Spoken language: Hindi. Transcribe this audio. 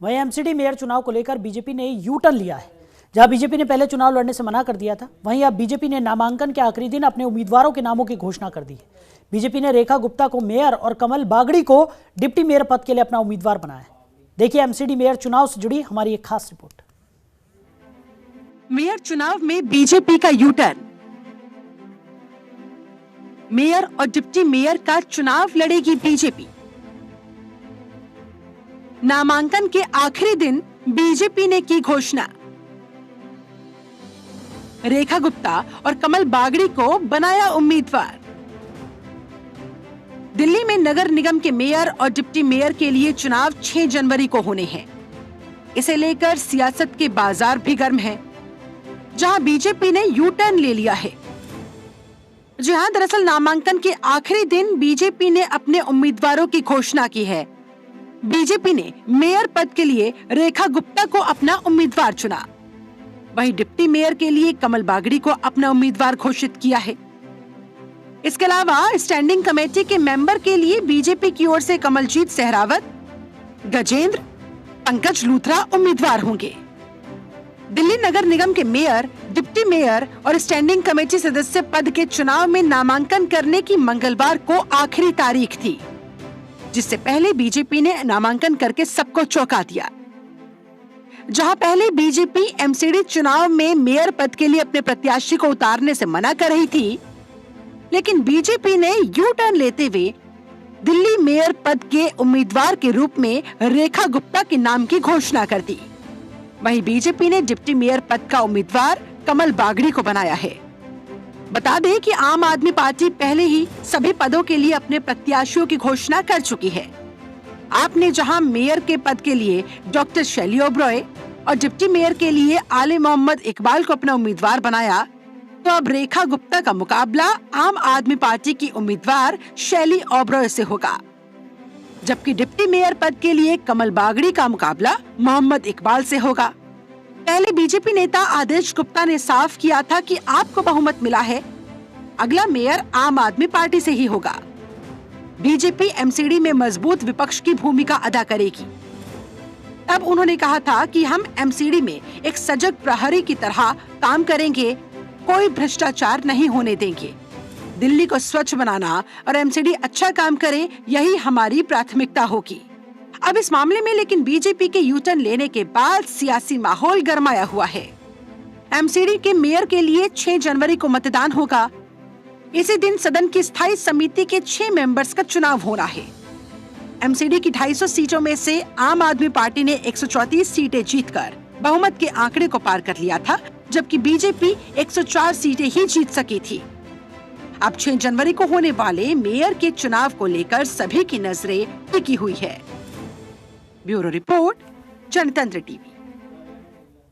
वहीं एमसीडी मेयर चुनाव को लेकर बीजेपी ने यू टर्न लिया है। जहां बीजेपी ने पहले चुनाव लड़ने से मना कर दिया था, वहीं अब बीजेपी ने नामांकन के आखिरी दिन अपने उम्मीदवारों के नामों की घोषणा कर दी है। बीजेपी ने रेखा गुप्ता को मेयर और कमल बागड़ी को डिप्टी मेयर पद के लिए अपना उम्मीदवार बनाया है। देखिए एमसीडी मेयर चुनाव से जुड़ी हमारी एक खास रिपोर्ट। मेयर चुनाव में बीजेपी का यू टर्न। मेयर और डिप्टी मेयर का चुनाव लड़ेगी बीजेपी। नामांकन के आखिरी दिन बीजेपी ने की घोषणा। रेखा गुप्ता और कमल बागड़ी को बनाया उम्मीदवार। दिल्ली में नगर निगम के मेयर और डिप्टी मेयर के लिए चुनाव 6 जनवरी को होने हैं। इसे लेकर सियासत के बाजार भी गर्म हैं, जहां बीजेपी ने यू टर्न ले लिया है। जहां दरअसल नामांकन के आखिरी दिन बीजेपी ने अपने उम्मीदवारों की घोषणा की है। बीजेपी ने मेयर पद के लिए रेखा गुप्ता को अपना उम्मीदवार चुना। वहीं डिप्टी मेयर के लिए कमल बागड़ी को अपना उम्मीदवार घोषित किया है। इसके अलावा स्टैंडिंग कमेटी के मेंबर के लिए बीजेपी की ओर से कमलजीत सहरावत, गजेंद्र, पंकज लूथरा उम्मीदवार होंगे। दिल्ली नगर निगम के मेयर, डिप्टी मेयर और स्टैंडिंग कमेटी सदस्य पद के चुनाव में नामांकन करने की मंगलवार को आखिरी तारीख थी, जिससे पहले बीजेपी ने नामांकन करके सबको चौंका दिया। जहां पहले बीजेपी एमसीडी चुनाव में मेयर पद के लिए अपने प्रत्याशी को उतारने से मना कर रही थी, लेकिन बीजेपी ने यू टर्न लेते हुए दिल्ली मेयर पद के उम्मीदवार के रूप में रेखा गुप्ता के नाम की घोषणा कर दी। वहीं बीजेपी ने डिप्टी मेयर पद का उम्मीदवार कमल बागड़ी को बनाया है। बता दें कि आम आदमी पार्टी पहले ही सभी पदों के लिए अपने प्रत्याशियों की घोषणा कर चुकी है। आपने जहां मेयर के पद के लिए डॉक्टर शैली ओबरॉय और डिप्टी मेयर के लिए आले मोहम्मद इकबाल को अपना उम्मीदवार बनाया, तो अब रेखा गुप्ता का मुकाबला आम आदमी पार्टी की उम्मीदवार शैली ओबरॉय से होगा, जबकि डिप्टी मेयर पद के लिए कमल बागड़ी का मुकाबला मोहम्मद इकबाल से होगा। पहले बीजेपी नेता आदेश गुप्ता ने साफ किया था कि आपको बहुमत मिला है, अगला मेयर आम आदमी पार्टी से ही होगा। बीजेपी एमसीडी में मजबूत विपक्ष की भूमिका अदा करेगी। तब उन्होंने कहा था कि हम एमसीडी में एक सजग प्रहरी की तरह काम करेंगे, कोई भ्रष्टाचार नहीं होने देंगे। दिल्ली को स्वच्छ बनाना और एमसीडी अच्छा काम करे, यही हमारी प्राथमिकता होगी। अब इस मामले में लेकिन बीजेपी के यू टर्न लेने के बाद सियासी माहौल गरमाया हुआ है। एमसीडी के मेयर के लिए 6 जनवरी को मतदान होगा। इसी दिन सदन की स्थायी समिति के 6 मेंबर्स का चुनाव होना है। एमसीडी की 250 सीटों में से आम आदमी पार्टी ने 134 सीटें जीतकर बहुमत के आंकड़े को पार कर लिया था, जबकि बीजेपी 104 सीटें ही जीत सकी थी। अब 6 जनवरी को होने वाले मेयर के चुनाव को लेकर सभी की नजरें टिकी हुई है। ब्यूरो रिपोर्ट, जनतंत्र टीवी।